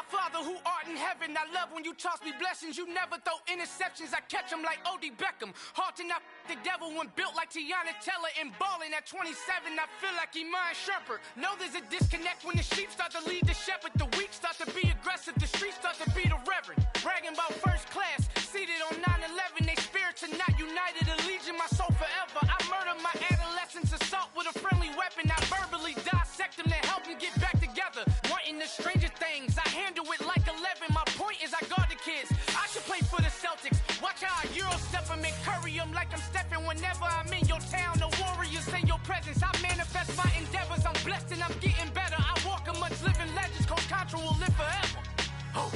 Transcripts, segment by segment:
Father who art in heaven, I love when you toss me blessings. You never throw interceptions, I catch them like O.D. Beckham. Hard to not the devil when built like Tiana Teller. And balling at 27, I feel like Iman Shumpert. Know there's a disconnect when the sheep start to lead the shepherd. The weak start to be aggressive, the streets start to be the reverend. Bragging about first class, seated on 9/11. They spirits are not united, a legion, my soul forever. I murdered my adolescence, assault with a friendly weapon. I verbally dissect them to help them get back together. Wanting the stranger things, I handle it like 11. My point is I guard the kids. I should play for the Celtics. Watch how I Euro step them and curry them like I'm stepping. Whenever I'm in your town, the warriors in your presence. I manifest my endeavors. I'm blessed and I'm getting better. I walk amongst living legends. Coach Contra will live forever. Oh.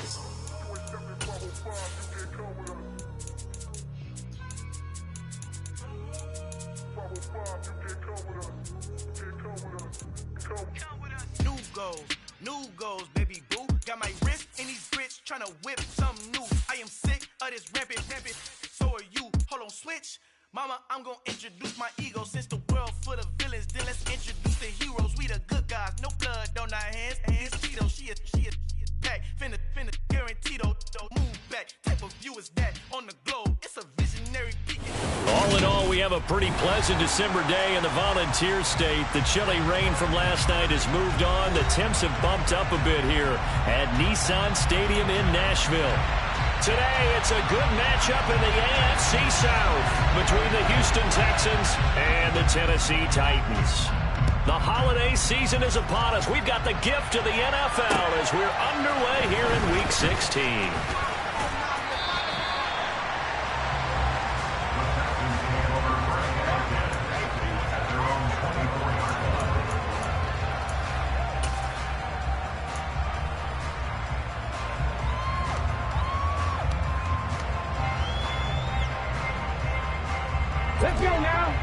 New goals, baby boo. Got my wrist in these grits, tryna whip something new. I am sick of this rampant. So are you. Hold on, switch. Mama, I'm gonna introduce my ego. Since the world full of villains, then let's introduce the heroes. We the good guys, no blood on our hands. Hands Tito, she a pack. Finna guarantee don't move back. Type of view is that on the globe. It's a visionary peak. All in all, we have a pretty pleasant December day in the Volunteer State. The chilly rain from last night has moved on. The temps have bumped up a bit here at Nissan Stadium in Nashville. Today, it's a good matchup in the AFC South between the Houston Texans and the Tennessee Titans. The holiday season is upon us. We've got the gift of the NFL as we're underway here in Week 16. Let's go now.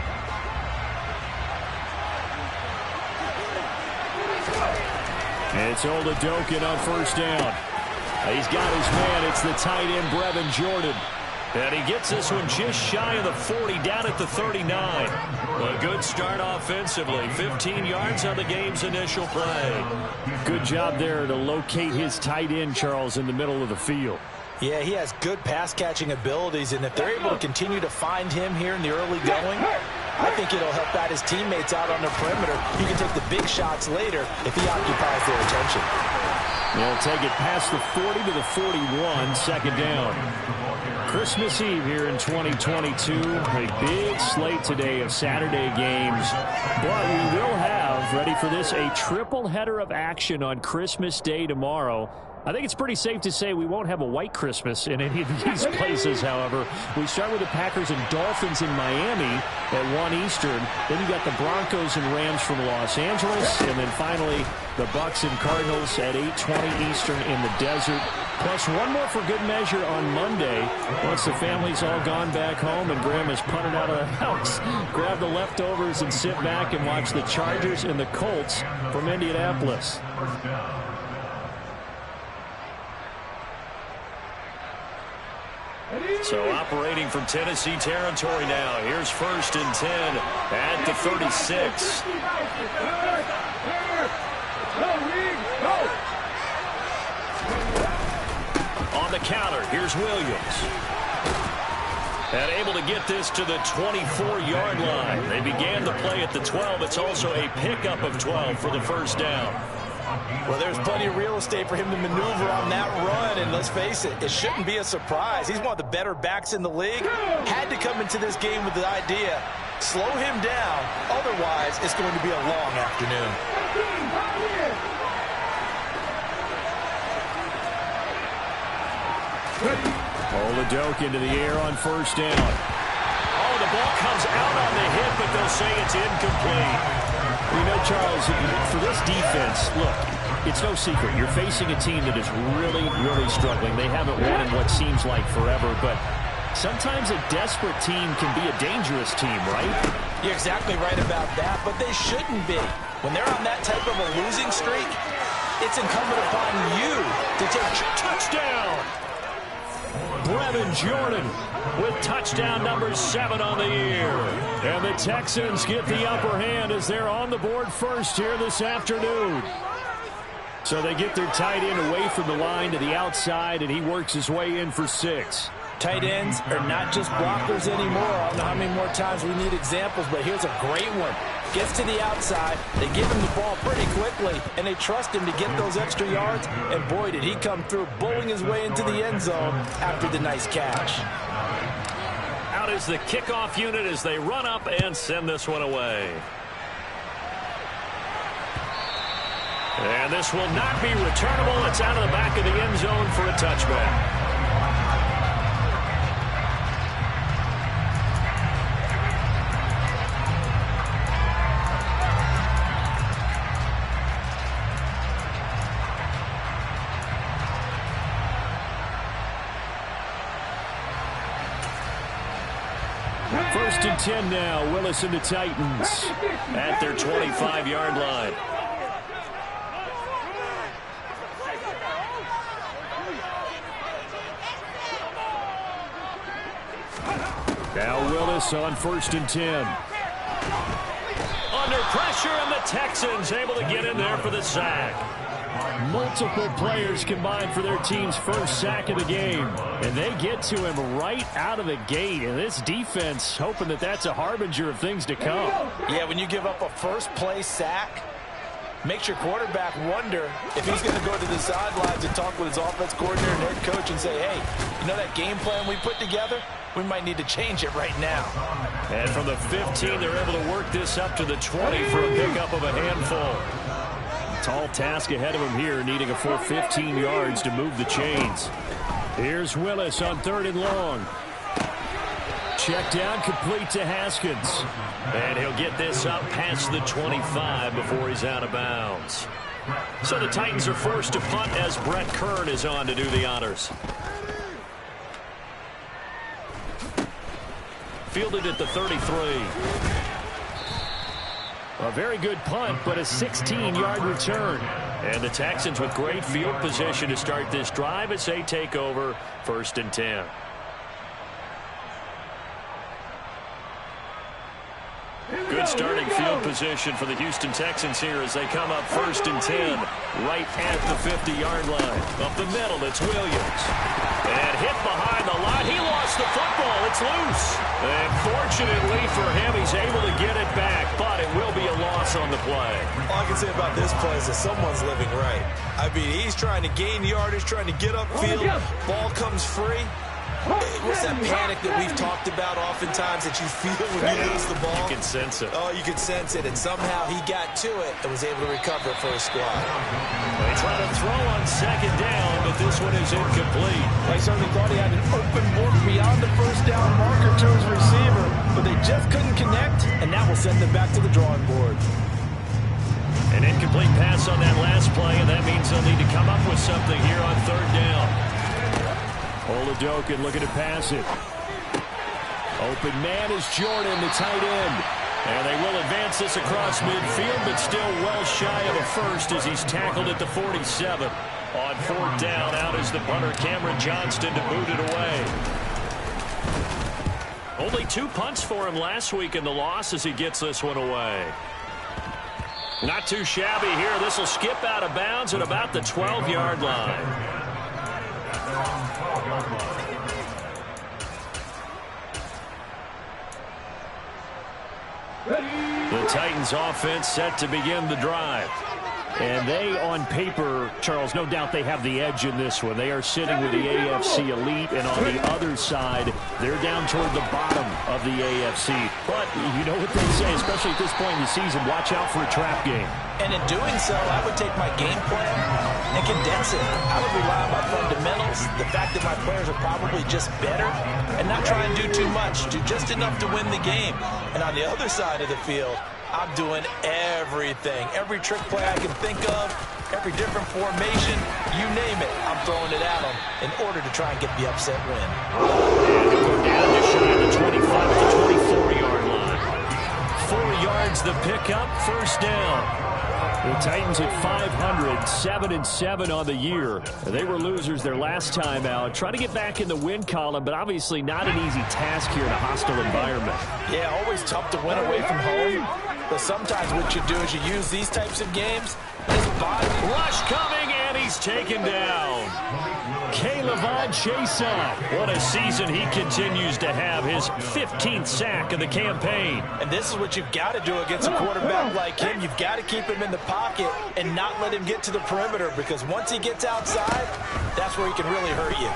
It's Oladokun on first down. He's got his man. It's the tight end, Brevin Jordan. And he gets this one just shy of the 40, down at the 39. A good start offensively. 15 yards on the game's initial play. Good job there to locate his tight end, Charles, in the middle of the field. Yeah, he has good pass-catching abilities, and if they're able to continue to find him here in the early going, I think it'll help out his teammates out on the perimeter. He can take the big shots later if he occupies their attention. They'll take it past the 40 to the 41, second down. Christmas Eve here in 2022. A big slate today of Saturday games. But we will have, ready for this, a triple header of action on Christmas Day tomorrow. I think it's pretty safe to say we won't have a white Christmas in any of these places, however. We start with the Packers and Dolphins in Miami at 1 Eastern. Then you got the Broncos and Rams from Los Angeles. And then finally, the Bucs and Cardinals at 8:20 Eastern in the desert. Plus one more for good measure on Monday. Once the family's all gone back home and Grandma's punted out of the house, grab the leftovers and sit back and watch the Chargers and the Colts from Indianapolis. So operating from Tennessee territory now. Here's 1st and 10 at the 36. On the counter, here's Williams. And able to get this to the 24-yard line. They began the play at the 12. It's also a pickup of 12 for the first down. Well, there's plenty of real estate for him to maneuver on that run, and let's face it, it shouldn't be a surprise. He's one of the better backs in the league. Had to come into this game with the idea, slow him down, otherwise it's going to be a long afternoon. Oladokun into the air on first down. Oh, the ball comes out on the hit, but they'll say it's incomplete. You know, Charles, for this defense, look, it's no secret. You're facing a team that is really, really struggling. They haven't won in what seems like forever, but sometimes a desperate team can be a dangerous team, right? You're exactly right about that, but they shouldn't be. When they're on that type of a losing streak, it's incumbent upon you to take touchdown. Brevin Jordan with touchdown number 7 on the year. And the Texans get the upper hand as they're on the board first here this afternoon. So they get their tight end away from the line to the outside, and he works his way in for 6. Tight ends are not just blockers anymore. I don't know how many more times we need examples, but here's a great one. Gets to the outside, they give him the ball pretty quickly, and they trust him to get those extra yards, and boy, did he come through, bowling his way into the end zone after the nice catch. Out is the kickoff unit as they run up and send this one away. And this will not be returnable. It's out of the back of the end zone for a touchback. First and 10 now. Willis and the Titans at their 25-yard line. Now Willis on 1st and 10. Under pressure, and the Texans able to get in there for the sack. Multiple players combined for their team's first sack of the game. And they get to him right out of the gate. And this defense hoping that that's a harbinger of things to come. Yeah, when you give up a first-play sack, makes your quarterback wonder if he's going to go to the sidelines and talk with his offense coordinator and head coach and say, hey, you know that game plan we put together? We might need to change it right now. And from the 15, they're able to work this up to the 20 for a pickup of a handful. Tall task ahead of him here, needing a full 15 yards to move the chains. Here's Willis on 3rd and long. Check down, complete to Haskins. And he'll get this up past the 25 before he's out of bounds. So the Titans are forced to punt as Brett Kern is on to do the honors. Fielded at the 33. A very good punt, but a 16-yard return. And the Texans with great field position to start this drive as they take over 1st and 10. Good starting field position for the Houston Texans here as they come up 1st and 10 right at the 50-yard line. Up the middle, it's Williams. And hit behind the line. He lost the football. It's loose. And fortunately for him, he's able to get it back, but it will be a loss on the play. All I can say about this play is that someone's living right. I mean, he's trying to gain yardage, trying to get upfield. Ball comes free. What's that panic that we've talked about oftentimes that you feel when you lose the ball? You can sense it. Oh, you can sense it. And somehow he got to it and was able to recover it for his squad. They try to throw on 2nd down, but this one is incomplete. I certainly thought he had an open look beyond the first down marker to his receiver, but they just couldn't connect, and that will send them back to the drawing board. An incomplete pass on that last play, and that means they'll need to come up with something here on 3rd down. Oladokin looking to pass it. Open man is Jordan, the tight end. And they will advance this across midfield, but still well shy of a first as he's tackled at the 47. On 4th down, out is the punter, Cameron Johnston, to boot it away. Only 2 punts for him last week in the loss as he gets this one away. Not too shabby here. This will skip out of bounds at about the 12-yard line. The Titans offense set to begin the drive. And they, on paper, Charles, no doubt they have the edge in this one. They are sitting with the AFC elite, and on the other side, they're down toward the bottom of the AFC. But you know what they say, especially at this point in the season, watch out for a trap game. And in doing so, I would take my game plan and condense it. I would rely on my fundamentals, the fact that my players are probably just better, and not try and do too much, do just enough to win the game. And on the other side of the field, I'm doing everything. Every trick play I can think of, every different formation, you name it, I'm throwing it at them in order to try and get the upset win. And he'll go down just shy of the 25 to 24-yard line. 4 yards the pickup, 1st down. The Titans at 500, 7-7 on the year. They were losers their last time out. Try to get back in the win column, but obviously not an easy task here in a hostile environment. Yeah, always tough to win away from home. But sometimes what you do is you use these types of games His body. Rush coming, and he's taken down. K'Lavon Chaisson. What a season he continues to have. His 15th sack of the campaign. And this is what you've got to do against a quarterback like him. You've got to keep him in the pocket and not let him get to the perimeter, because once he gets outside, that's where he can really hurt you.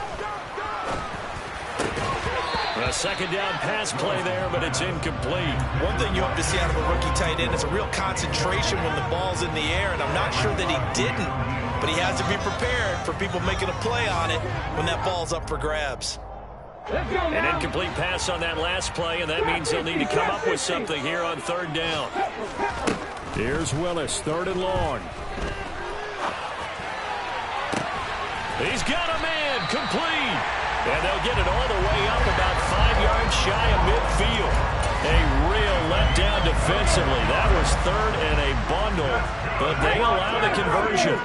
A second down pass play there, but it's incomplete. One thing you hope to see out of a rookie tight end is a real concentration when the ball's in the air, and I'm not sure that he didn't, but he has to be prepared for people making a play on it when that ball's up for grabs. An incomplete pass on that last play, and that means he'll need to come up with something here on third down. Here's Willis, third and long. He's got a man, complete. And they'll get it all the way up about 5 yards shy of midfield. A real letdown defensively. That was third and a bundle, but they allow the conversion.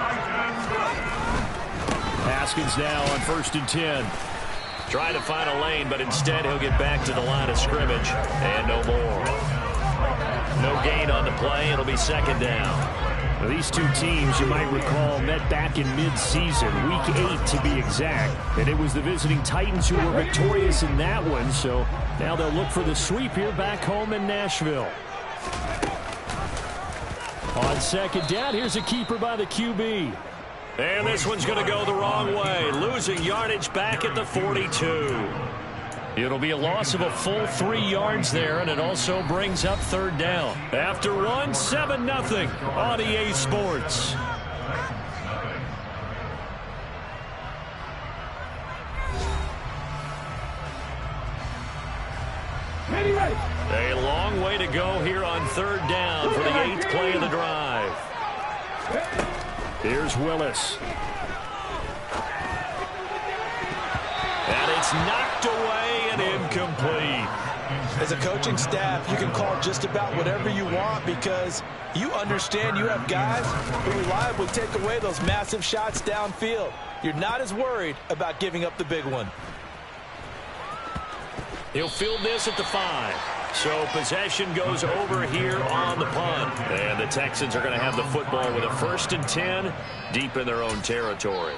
Haskins now on 1st and 10. Trying to find a lane, but instead he'll get back to the line of scrimmage. And no more. No gain on the play. It'll be second down. Now, these two teams, you might recall, met back in mid-season, Week 8 to be exact. And it was the visiting Titans who were victorious in that one. So now they'll look for the sweep here back home in Nashville. On second down, here's a keeper by the QB. And this one's going to go the wrong way. Losing yardage back at the 42. It'll be a loss of a full 3 yards there, and it also brings up third down. After one, 7-0 on EA Sports. A long way to go here on third down for the 8th play of the drive. Here's Willis. And it's knocked away and incomplete. As a coaching staff, you can call just about whatever you want, because you understand you have guys who reliably take away those massive shots downfield. You're not as worried about giving up the big one. He'll field this at the 5. So possession goes over here on the punt. And the Texans are going to have the football with a 1st and 10 deep in their own territory.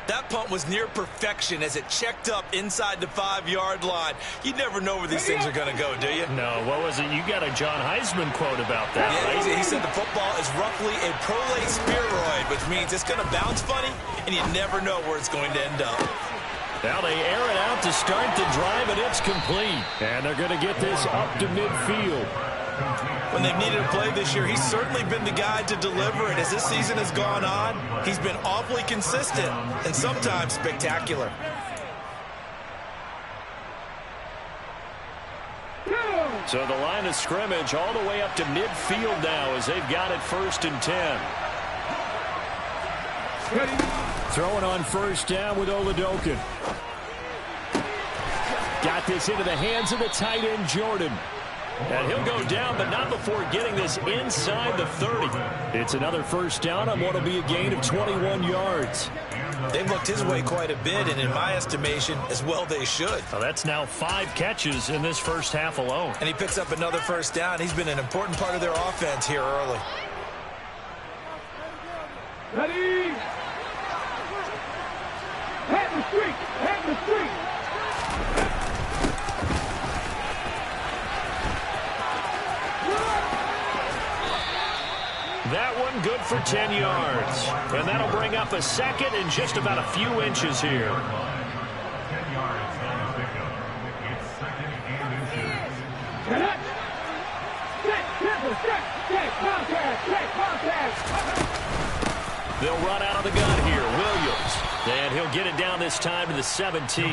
That punt was near perfection as it checked up inside the 5-yard line. You never know where these things are going to go, do you? No, what was it? You got a John Heisman quote about that, yeah, right? He said the football is roughly a prolate spheroid, which means it's going to bounce funny, and you never know where it's going to end up. Now they air it out to start the drive, and it's complete. And they're going to get this up to midfield. When they've needed a play this year, he's certainly been the guy to deliver, and as this season has gone on, he's been awfully consistent and sometimes spectacular. So the line of scrimmage all the way up to midfield now as they've got it 1st and 10. Throwing on 1st down with Oladokin. Got this into the hands of the tight end, Jordan. And he'll go down, but not before getting this inside the 30. It's another 1st down on what will be a gain of 21 yards. They've looked his way quite a bit, and in my estimation, as well they should. Well, that's now 5 catches in this first half alone. And he picks up another 1st down. He's been an important part of their offense here early. Ready? Head the street! Head the street! That one good for 10 yards. And that'll bring up a 2nd and just about a few inches here. They'll run out of the gun here. Williams. And he'll get it down this time to the 17.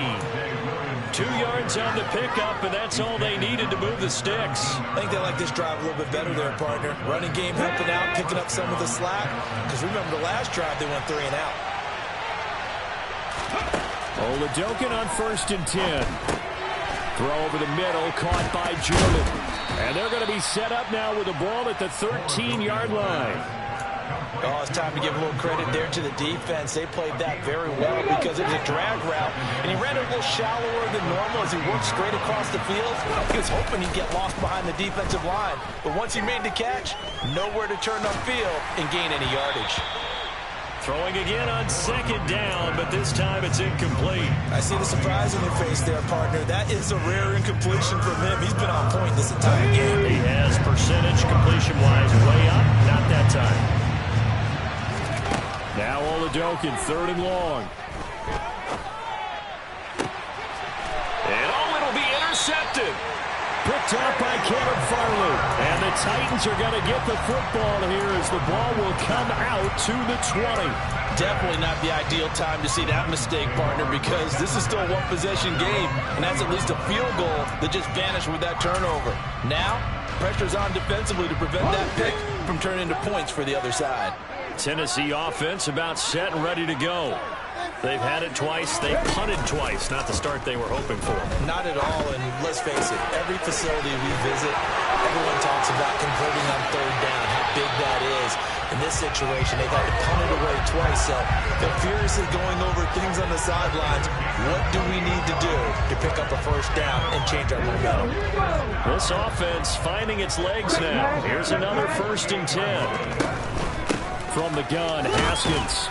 2 yards on the pickup, and that's all they needed to move the sticks. I think they like this drive a little bit better there, partner. Running game helping out, picking up some of the slack. Because remember the last drive, they went 3 and out. Oladokin on 1st and 10. Throw over the middle, caught by Jordan. And they're going to be set up now with the ball at the 13-yard line. Oh, it's time to give a little credit there to the defense. They played that very well because it was a drag route, and he ran it a little shallower than normal as he worked straight across the field. He was hoping he'd get lost behind the defensive line, but once he made the catch, nowhere to turn upfield and gain any yardage. Throwing again on second down, but this time it's incomplete. I see the surprise on your face there, partner. That is a rare incompletion from him. He's been on point this entire game. He has percentage completion-wise way up. Not that time. Now Oladokin, third and long. And it'll be intercepted. Picked up by Kevin Farley. And the Titans are going to get the football here as the ball will come out to the 20. Definitely not the ideal time to see that mistake, partner, because this is still a one-possession game, and that's at least a field goal that just vanished with that turnover. Now, pressure's on defensively to prevent that pick from turning into points for the other side. Tennessee offense about set and ready to go. They've had it twice. They punted twice. Not the start they were hoping for. Not at all, and let's face it, every facility we visit, everyone talks about converting on third down, how big that is. In this situation, they've had to punt it away twice, so they're furiously going over things on the sidelines. What do we need to do to pick up a first down and change our momentum? This offense finding its legs now. Here's another 1st and 10. From the gun, Haskins.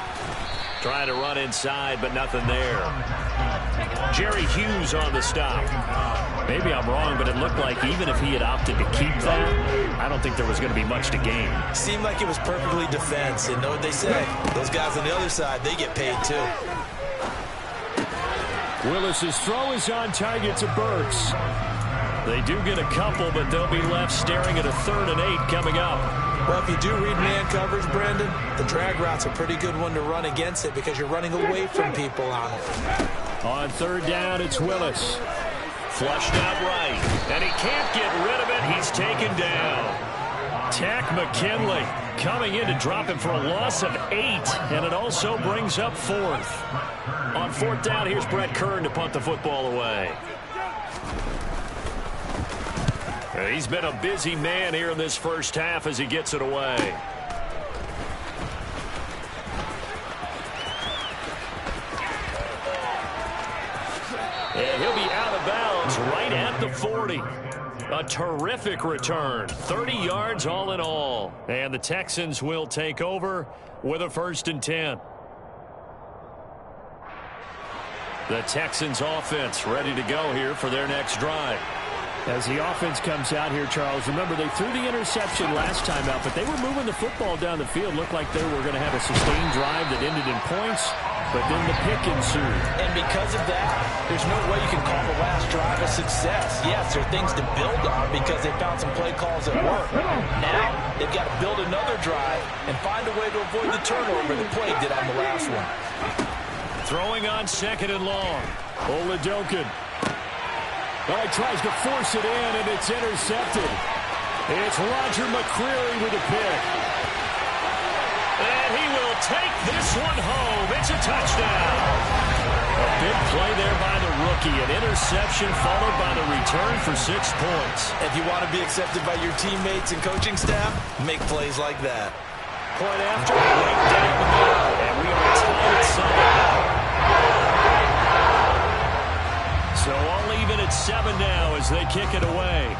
Trying to run inside, but nothing there. Jerry Hughes on the stop. Maybe I'm wrong, but it looked like even if he had opted to keep that, I don't think there was going to be much to gain. Seemed like it was perfectly defense, and know what they say. Those guys on the other side, they get paid too. Willis's throw is on target to Burks. They do get a couple, but they'll be left staring at a 3rd and 8 coming up. Well, if you do read man coverage, Brandon, the drag route's a pretty good one to run against it because you're running away from people on it. On 3rd down, it's Willis. Flushed out right, and he can't get rid of it. He's taken down. Tack McKinley coming in to drop him for a loss of 8, and it also brings up 4th. On 4th down, here's Brett Kern to punt the football away. He's been a busy man here in this first half as he gets it away. And he'll be out of bounds right at the 40. A terrific return. 30 yards all in all. And the Texans will take over with a 1st and 10. The Texans offense ready to go here for their next drive. As the offense comes out here, Charles, remember they threw the interception last time out, but they were moving the football down the field. Looked like they were going to have a sustained drive that ended in points, but then the pick ensued. And because of that, there's no way you can call the last drive a success. Yes, there are things to build on because they found some play calls that work. Now, they've got to build another drive and find a way to avoid the turnover that plagued it on the last one. Throwing on 2nd and long. Oladokin. Well, he tries to force it in, and it's intercepted. It's Roger McCreary with a pick. And he will take this one home. It's a touchdown. A big play there by the rookie. An interception followed by the return for 6 points. If you want to be accepted by your teammates and coaching staff, make plays like that. Point after, right down the middle. And we are tied at 7. So all even at 7 now as they kick it away.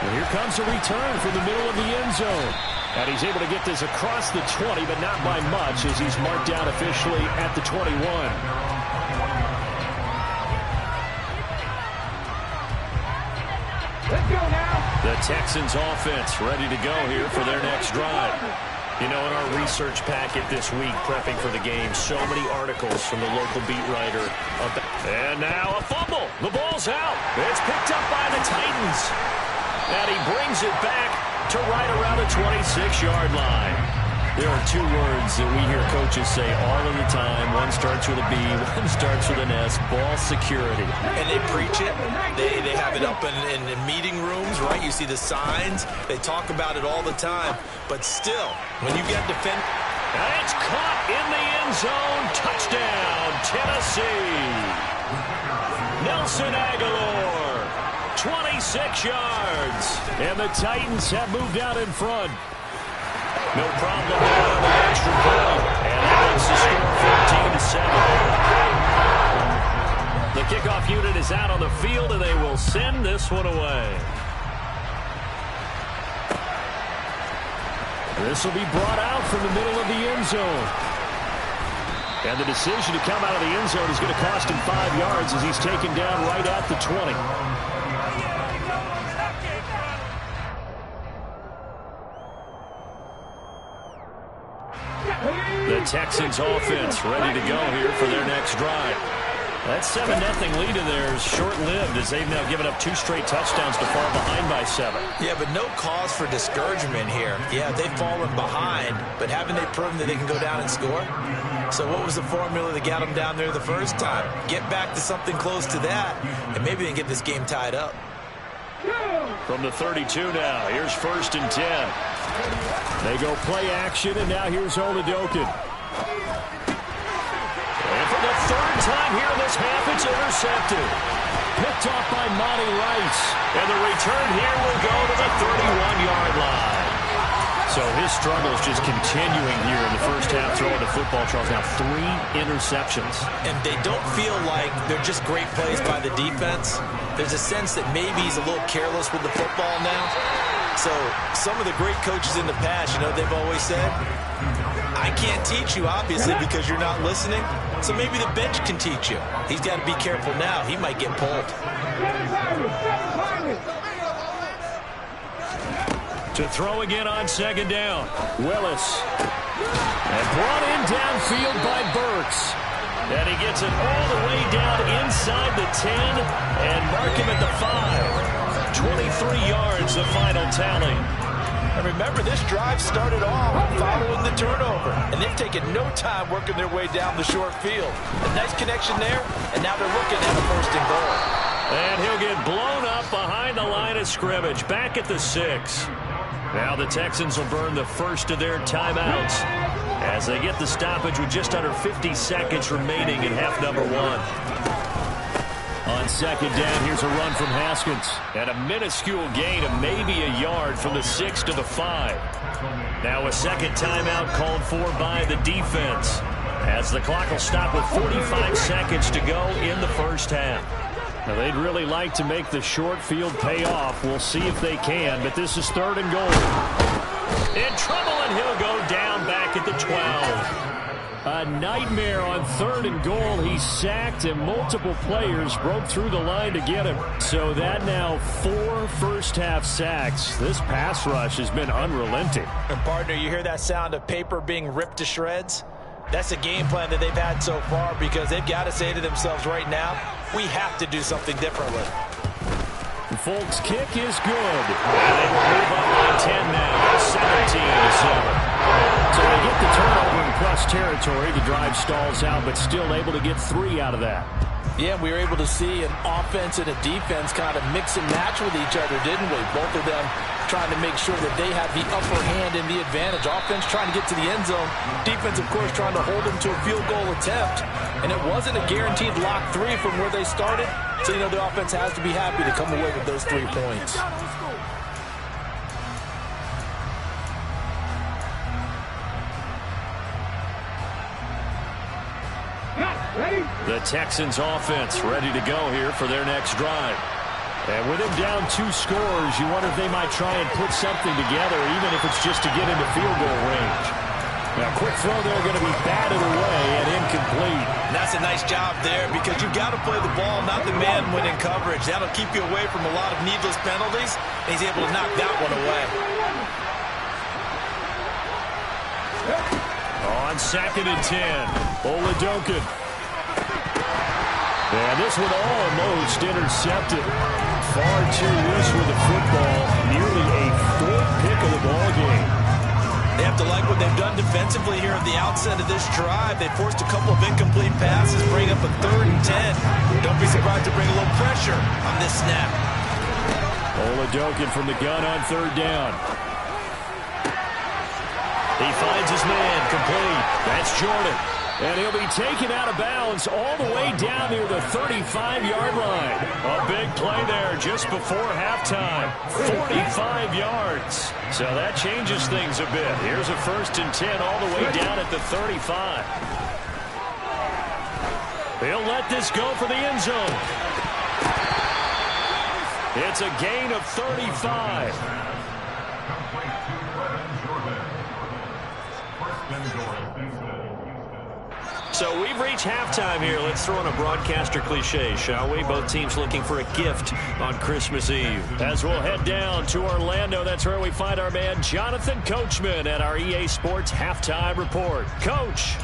And here comes a return from the middle of the end zone. And he's able to get this across the 20, but not by much as he's marked down officially at the 21. Let's go now. The Texans offense ready to go here for their next drive. You know, in our research packet this week, prepping for the game, so many articles from the local beat writer. And now a fumble. The ball's out. It's picked up by the Titans. And he brings it back to right around the 26-yard line. There are 2 words that we hear coaches say all of the time. One starts with a B, one starts with an S, ball security. And they preach it. They have it up in meeting rooms, right? You see the signs. They talk about it all the time. But still, when you get defend... And it's caught in the end zone. Touchdown, Tennessee. Nelson Aguilar 26 yards. And the Titans have moved out in front. No problem there on the extra point. And that makes the score 14-7. The kickoff unit is out on the field, and they will send this one away. This will be brought out from the middle of the end zone. And the decision to come out of the end zone is going to cost him 5 yards as he's taken down right at the 20. The Texans offense ready to go here for their next drive. That 7-0 lead of theirs short-lived as they've now given up 2 straight touchdowns to fall behind by 7. Yeah, but no cause for discouragement here. Yeah, they've fallen behind, but haven't they proven that they can go down and score? So what was the formula that got them down there the first time? Get back to something close to that, and maybe they can get this game tied up. From the 32 now, here's 1st and 10. They go play action, and now here's Oladokin. And for the 3rd time here in this half, it's intercepted. Picked off by Monty Rice. And the return here will go to the 31-yard line. So his struggle is just continuing here in the first half throwing the football. Charles, now 3 interceptions. And they don't feel like they're just great plays by the defense. There's a sense that maybe he's a little careless with the football now. So some of the great coaches in the past, you know, they've always said, I can't teach you, obviously, because you're not listening. So maybe the bench can teach you. He's got to be careful now. He might get pulled. To throw again on 2nd down. Willis. And brought in downfield by Burks. And he gets it all the way down inside the 10 and mark him at the 5. 23 yards, the final tally. And remember, this drive started off following the turnover. And they've taken no time working their way down the short field. A nice connection there, and now they're looking at a 1st and goal. And he'll get blown up behind the line of scrimmage, back at the 6. Now the Texans will burn the first of their timeouts as they get the stoppage with just under 50 seconds remaining in half number 1. On 2nd down, here's a run from Haskins. And a minuscule gain of maybe a yard from the 6 to the 5. Now a 2nd timeout called for by the defense as the clock will stop with 45 seconds to go in the first half. Now, they'd really like to make the short field pay off. We'll see if they can, but this is 3rd and goal. In trouble, and he'll go down back at the 12. A nightmare on 3rd and goal. He's sacked, and multiple players broke through the line to get him. So that now 4 first-half sacks. This pass rush has been unrelenting. And, partner, you hear that sound of paper being ripped to shreds? That's a game plan that they've had so far because they've got to say to themselves right now, we have to do something differently. Folk's kick is good. And they will move up by 10 now, 17-7. So they get the turnover in plus territory. The drive stalls out, but still able to get 3 out of that. Yeah, we were able to see an offense and a defense kind of mix and match with each other, didn't we? Both of them trying to make sure that they have the upper hand and the advantage. Offense trying to get to the end zone. Defense, of course, trying to hold them to a field goal attempt. And it wasn't a guaranteed lock 3 from where they started. So, you know, the offense has to be happy to come away with those 3 points. The Texans offense ready to go here for their next drive. And with him down 2 scores, you wonder if they might try and put something together, even if it's just to get into field goal range. Now, quick throw there going to be batted away and incomplete. And that's a nice job there because you've got to play the ball, not the man when in coverage. That'll keep you away from a lot of needless penalties, and he's able to knock that one away. On 2nd and 10, Oladokin. And this one almost intercepted. Far too loose with the football. Nearly a 4th pick of the ball game. They have to like what they've done defensively here at the outset of this drive. They forced a couple of incomplete passes, bring up a 3rd and 10. Don't be surprised to bring a little pressure on this snap. Oladokin from the gun on 3rd down. He finds his man complete. That's Jordan. And he'll be taken out of bounds all the way down near the 35-yard line. A big play there just before halftime. 45 yards. So that changes things a bit. Here's a 1st and 10 all the way down at the 35. He'll let this go for the end zone. It's a gain of 35. So we've reached halftime here. Let's throw in a broadcaster cliche, shall we? Both teams looking for a gift on Christmas Eve. As we'll head down to Orlando, that's where we find our man Jonathan Coachman at our EA Sports Halftime Report. Coach.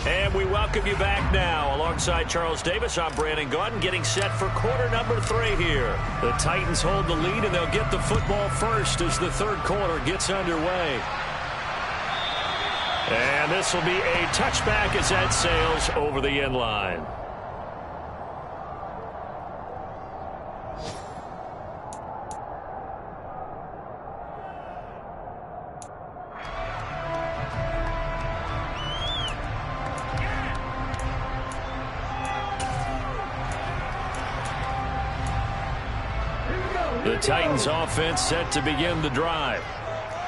And we welcome you back now. Alongside Charles Davis, I'm Brandon Gaudin, getting set for quarter number 3 here. The Titans hold the lead, and they'll get the football first as the third quarter gets underway. And this will be a touchback as that sails over the end line. The Titans offense set to begin the drive.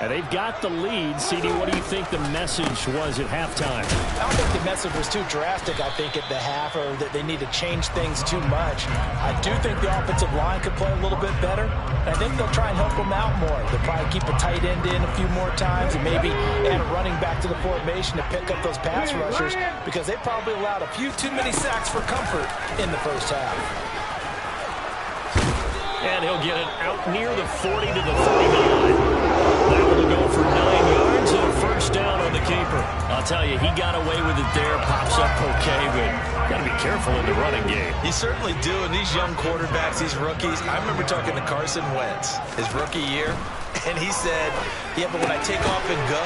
And they've got the lead. CD, what do you think the message was at halftime? I don't think the message was too drastic, I think, at the half, or that they need to change things too much. I do think the offensive line could play a little bit better. And I think they'll try and help them out more. They'll probably keep a tight end in a few more times and maybe add a running back to the formation to pick up those pass rushers, because they probably allowed a few too many sacks for comfort in the first half. And he'll get it out near the 40 to the 39. That will go for 9 yards and a first down on the keeper. I'll tell you, he got away with it there. Pops up okay, but got to be careful in the running game. You certainly do. And these young quarterbacks, these rookies, I remember talking to Carson Wentz his rookie year, and he said, yeah, but when I take off and go,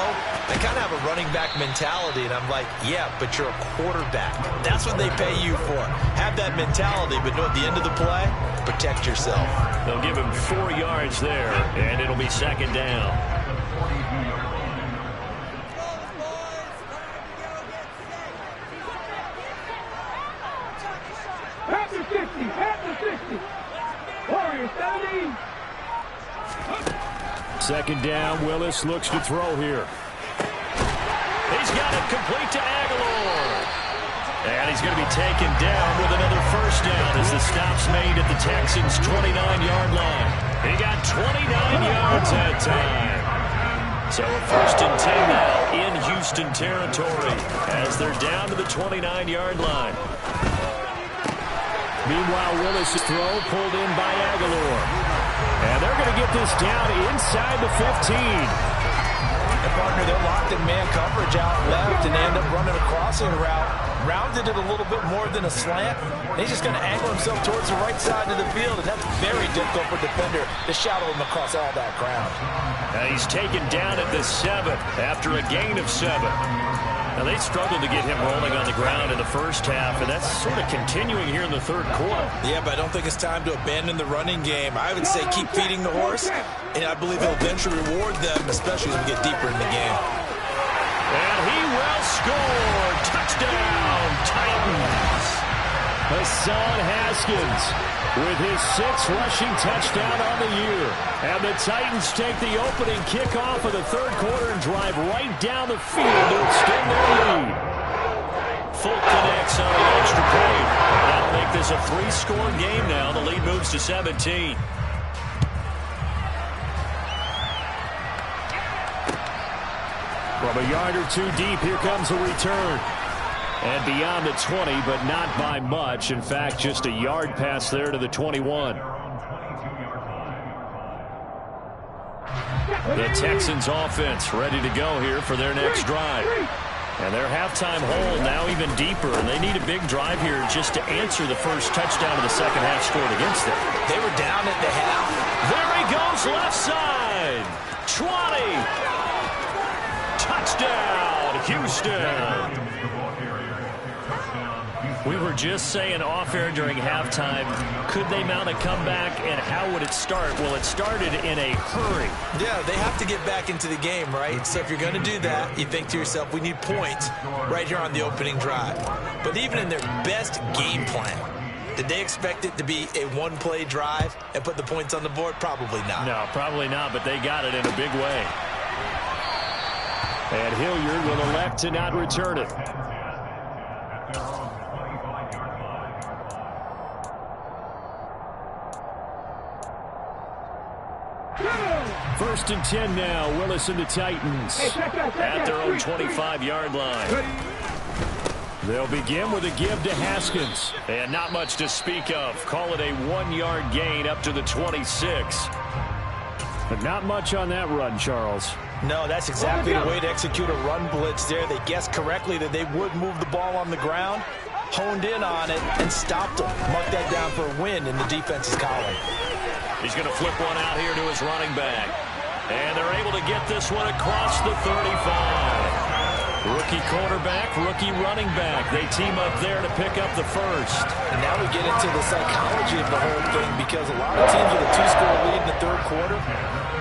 I kind of have a running back mentality. And I'm like, yeah, but you're a quarterback. That's what they pay you for. Have that mentality, but know at the end of the play, protect yourself. They'll give him 4 yards there, and it'll be second down. At the 50, at the 60. Warriors 70. Second down, Willis looks to throw here. He's got it complete to Aguilar. And he's going to be taken down with another first down as the stop's made at the Texans' 29-yard line. He got 29 yards that time. So a 1st and 10 now in Houston territory as they're down to the 29-yard line. Meanwhile, Willis' throw pulled in by Aguilar. And they're going to get this down inside the 15. And partner, they're locked in man coverage out left, and they end up running a crossing route. Rounded it a little bit more than a slant. And he's just going to angle himself towards the right side of the field, and that's very difficult for a defender to shadow him across all that ground. Now he's taken down at the 7 after a gain of 7. Now they struggled to get him rolling on the ground in the first half, and that's sort of continuing here in the third quarter. Yeah, but I don't think it's time to abandon the running game. I would say keep feeding the horse, and I believe he'll eventually reward them, especially as we get deeper in the game. And he will score. Touchdown, Titans. Hassan Haskins with his 6th rushing touchdown on the year. And the Titans take the opening kickoff of the third quarter and drive right down the field to extend their lead. Full connects on the extra point. That'll make this a 3-score game now. The lead moves to 17. From a yard or two deep, here comes a return. And beyond the 20, but not by much. In fact, just a yard pass there to the 21. The Texans offense ready to go here for their next drive. And their halftime hole now even deeper. And they need a big drive here just to answer the first touchdown of the second half scored against them. They were down at the half. There he goes, left side. 20. Touchdown, Houston. We were just saying off air during halftime, could they mount a comeback and how would it start? Well, it started in a hurry. Yeah, they have to get back into the game, right? So if you're going to do that, you think to yourself, we need points right here on the opening drive. But even in their best game plan, did they expect it to be a one-play drive and put the points on the board? Probably not. No, probably not, but they got it in a big way. And Hilliard will elect to not return it. First and 10 now. Willis and the Titans at their own 25-yard line. They'll begin with a give to Haskins. And not much to speak of. Call it a 1-yard gain up to the 26. But not much on that run, Charles. No, that's exactly the way to execute a run blitz there. They guessed correctly that they would move the ball on the ground, honed in on it, and stopped them. Mark that down for a win in the defense's column. He's going to flip one out here to his running back. And they're able to get this one across the 35. Rookie quarterback, rookie running back. They team up there to pick up the first. And now we get into the psychology of the whole thing, because a lot of teams with a 2-score lead in the third quarter,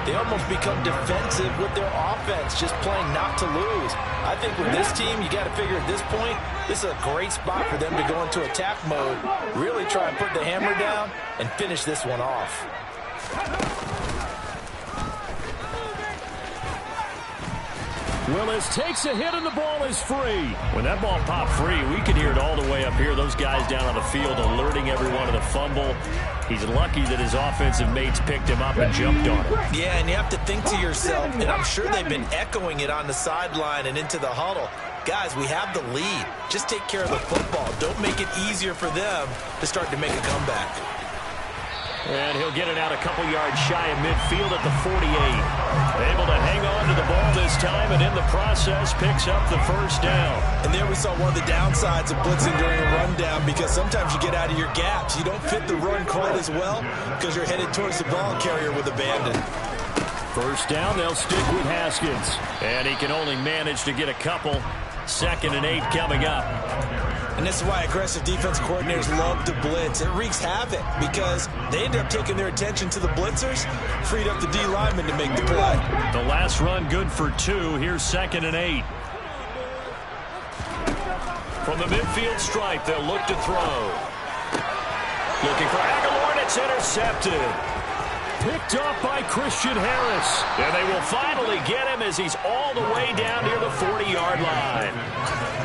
they almost become defensive with their offense, just playing not to lose. I think with this team, you got to figure at this point, this is a great spot for them to go into attack mode, really try and put the hammer down and finish this one off. Willis takes a hit and the ball is free. When that ball popped free, we could hear it all the way up here. Those guys down on the field alerting everyone of the fumble. He's lucky that his offensive mates picked him up and jumped on it. Yeah, and you have to think to yourself, and I'm sure they've been echoing it on the sideline and into the huddle. Guys, we have the lead. Just take care of the football. Don't make it easier for them to start to make a comeback. And he'll get it out a couple yards shy of midfield at the 48. Able to hang on to the ball this time, and in the process picks up the first down. And there we saw one of the downsides of blitzing during a rundown, because sometimes you get out of your gaps. You don't fit the run quite as well because you're headed towards the ball carrier with abandon. First down, they'll stick with Haskins. And he can only manage to get a couple. 2nd and 8 coming up. And this is why aggressive defense coordinators love to blitz. It wreaks havoc because they end up taking their attention to the blitzers, freed up the D lineman to make the play. The last run good for 2. Here's 2nd and 8. From the midfield stripe, they'll look to throw. Looking for Aguilar, and it's intercepted. Picked up by Christian Harris. And they will finally get him as he's all the way down near the 40-yard line.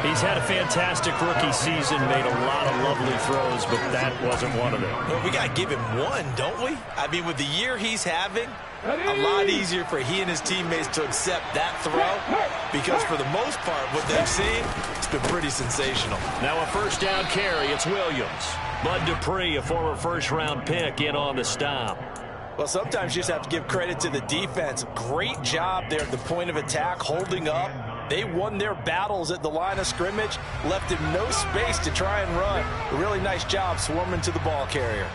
He's had a fantastic rookie season, made a lot of lovely throws, but that wasn't one of them. Well, we got to give him one, don't we? I mean, with the year he's having, a lot easier for he and his teammates to accept that throw, because for the most part, what they've seen, it's been pretty sensational. Now a first down carry, it's Williams. Bud Dupree, a former first-round pick, in on the stop. Well, sometimes you just have to give credit to the defense. Great job there at the point of attack, holding up. They won their battles at the line of scrimmage, left him no space to try and run. A really nice job swarming to the ball carrier.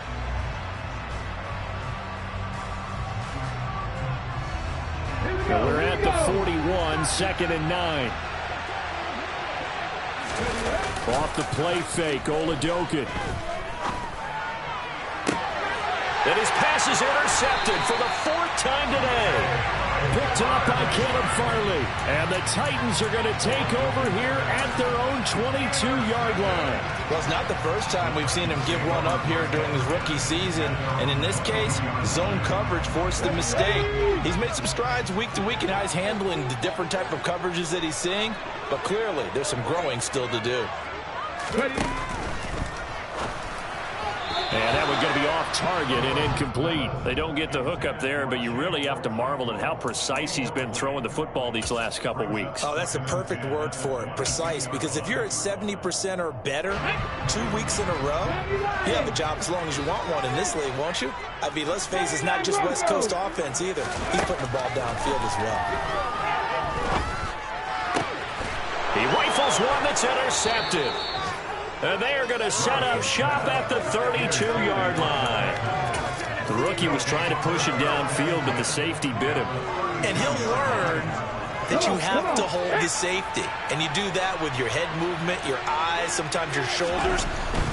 Now we're at the 41, 2nd and 9. Off the play fake, Oladokin. And his pass is intercepted for the 4th time today. Picked up by Caleb Farley. And the Titans are going to take over here at their own 22-yard line. Well, it's not the first time we've seen him give one up here during his rookie season. And in this case, zone coverage forced the mistake. He's made some strides week to week in how he's handling the different type of coverages that he's seeing. But clearly, there's some growing still to do. And that one going to be off target and incomplete. They don't get the hook up there, but you really have to marvel at how precise he's been throwing the football these last couple weeks. Oh, that's the perfect word for it, precise, because if you're at 70% or better 2 weeks in a row, you have a job as long as you want one in this league, won't you? I mean, let's face it, it's not just West Coast offense either. He's putting the ball downfield as well. He rifles one that's intercepted. And they are going to set up shop at the 32-yard line. The rookie was trying to push him downfield, but the safety bit him. And he'll learn that you have to hold the safety. And you do that with your head movement, your eyes, sometimes your shoulders.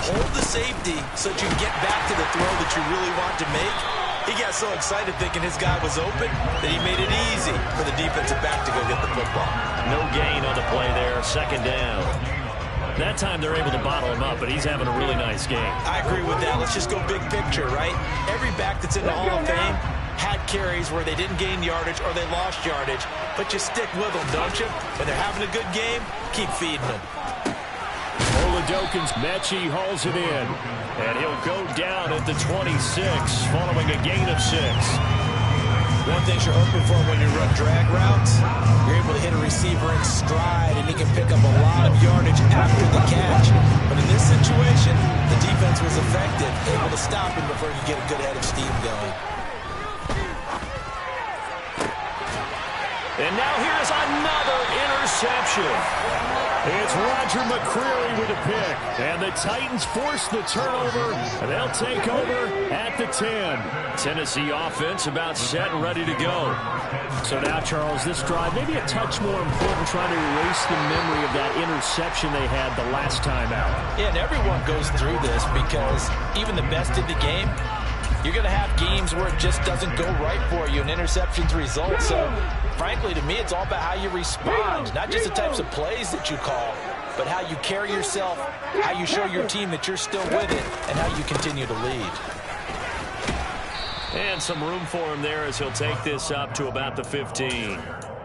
Hold the safety so that you get back to the throw that you really want to make. He got so excited thinking his guy was open that he made it easy for the defensive back to go get the football. No gain on the play there, second down. That time they're able to bottle him up, but he's having a really nice game. I agree with that. Let's just go big picture, right? Every back that's in the Hall of Fame had carries where they didn't gain yardage or they lost yardage, but you stick with them, don't you? When they're having a good game, keep feeding them. Oladokun Mechie hauls it in, and he'll go down at the 26, following a gain of 6. One thing you're hoping for when you run drag routes, you're able to hit a receiver in stride, and he can pick up a lot of yardage after the catch. But in this situation, the defense was effective, able to stop him before he could get a good head of steam going. And now here's another interception. It's Roger McCreary with a pick. And the Titans force the turnover, and they'll take over at the 10. Tennessee offense about set and ready to go. So now, Charles, this drive maybe a touch more important, trying to erase the memory of that interception they had the last time out. Yeah, and everyone goes through this because even the best in the game, you're going to have games where it just doesn't go right for you, and interceptions result. So, frankly, to me, it's all about how you respond, not just the types of plays that you call, but how you carry yourself, how you show your team that you're still with it, and how you continue to lead. And some room for him there as he'll take this up to about the 15.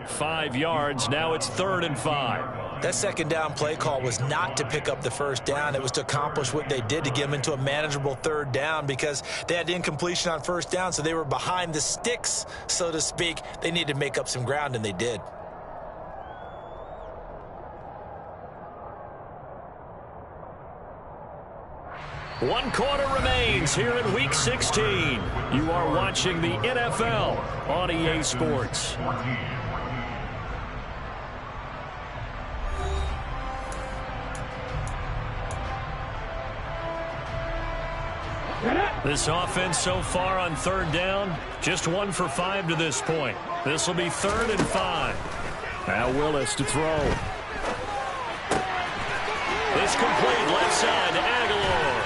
5 yards. Now it's 3rd and 5. That second down play call was not to pick up the first down. It was to accomplish what they did to get them into a manageable 3rd down because they had incompletion on first down, so they were behind the sticks, so to speak. They needed to make up some ground, and they did. One quarter remains here in Week 16. You are watching the NFL on EA Sports. This offense so far on 3rd down, just 1 for 5 to this point. This will be 3rd and 5. Now Willis to throw. It's complete left side to Aguilar.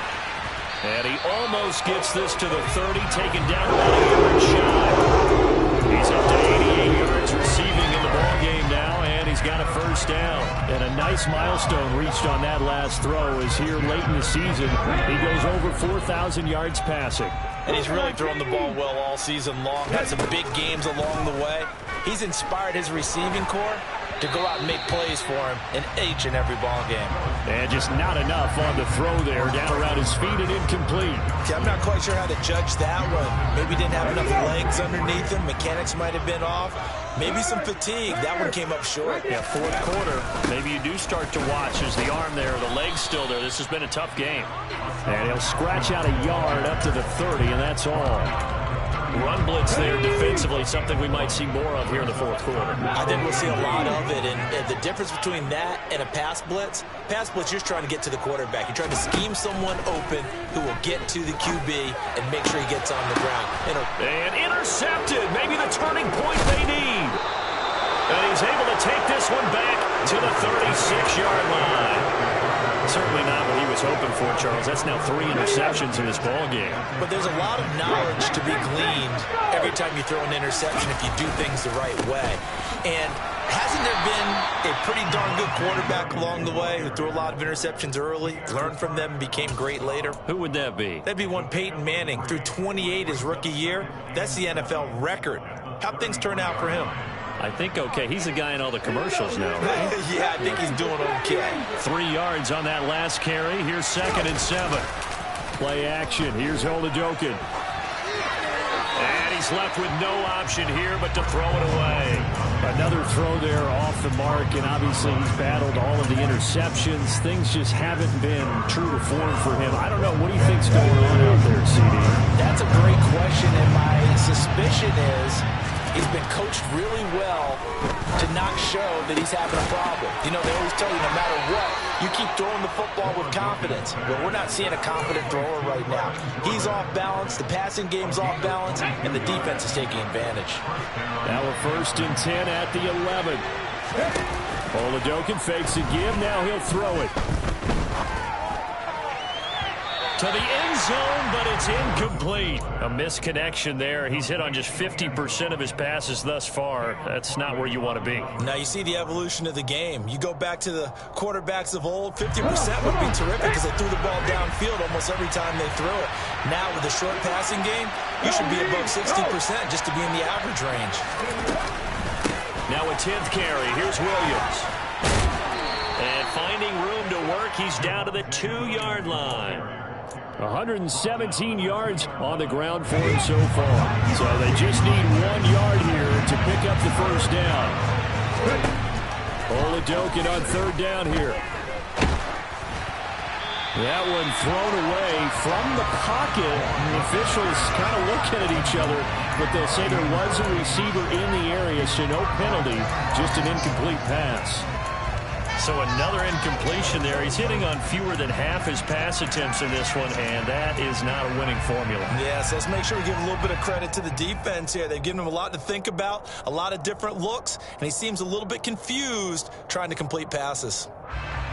And he almost gets this to the 30, taken down about a yard shy. He's up to 88 yards receiving in the ballgame now, and he's got a first down. And a nice milestone reached on that last throw as here late in the season, he goes over 4,000 yards passing. And he's really thrown the ball well all season long. Had some big games along the way. He's inspired his receiving corps to go out and make plays for him in each and every ball game. And just not enough on the throw there, down around his feet and incomplete. See, I'm not quite sure how to judge that one. Maybe he didn't have enough legs underneath him. Mechanics might have been off. Maybe some fatigue. That one came up short. Yeah, 4th quarter. Maybe you do start to watch as the arm there, the leg's still there. This has been a tough game. And he'll scratch out a yard up to the 30, and that's all. Run blitz there defensively, something we might see more of here in the 4th quarter. I think we'll see a lot of it, and the difference between that and a pass blitz, you're just trying to get to the quarterback. You're trying to scheme someone open who will get to the QB and make sure he gets on the ground. And intercepted, maybe the turning point they need. And he's able to take this one back to the 36-yard line. Certainly not what he was hoping for, Charles. That's now 3 interceptions in this ball game. But there's a lot of knowledge to be gleaned every time you throw an interception if you do things the right way. And hasn't there been a pretty darn good quarterback along the way who threw a lot of interceptions early, learned from them, and became great later? Who would that be? That'd be one Peyton Manning. Threw 28 his rookie year. That's the NFL record. How'd things turn out for him? I think okay. He's the guy in all the commercials now, right? Yeah, I think he's doing okay. 3 yards on that last carry. Here's 2nd and 7. Play action. Here's Oladokun. And he's left with no option here but to throw it away. Another throw there off the mark, and obviously he's battled all of the interceptions. Things just haven't been true to form for him. I don't know. What do you think's going on out there, CD? That's a great question, and my suspicion is he's been coached really well to not show that he's having a problem. You know, they always tell you no matter what, You keep throwing the football with confidence. Well, we're not seeing a confident thrower right now. He's off balance, the passing game's off balance, and the defense is taking advantage. Now a 1st and 10 at the 11. Oladokun fakes a give. Now he'll throw it to the end zone, but it's incomplete. A misconnection there. He's hit on just 50% of his passes thus far. That's not where you want to be. Now you see the evolution of the game. You go back to the quarterbacks of old, 50% would be terrific because they threw the ball downfield almost every time they threw it. Now with the short passing game, you should be above 60% just to be in the average range. Now a 10th carry. Here's Williams. And finding room to work, he's down to the 2-yard line. 117 yards on the ground for him so far. So they just need 1 yard here to pick up the 1st down. Oladokun on 3rd down here. That one thrown away from the pocket. The officials kind of looking at each other, but they'll say there was a receiver in the area, so no penalty, just an incomplete pass. So another incompletion there. He's hitting on fewer than half his pass attempts in this one, and that is not a winning formula. Yes, let's make sure we give a little bit of credit to the defense here. They've given him a lot to think about, a lot of different looks, and he seems a little bit confused trying to complete passes.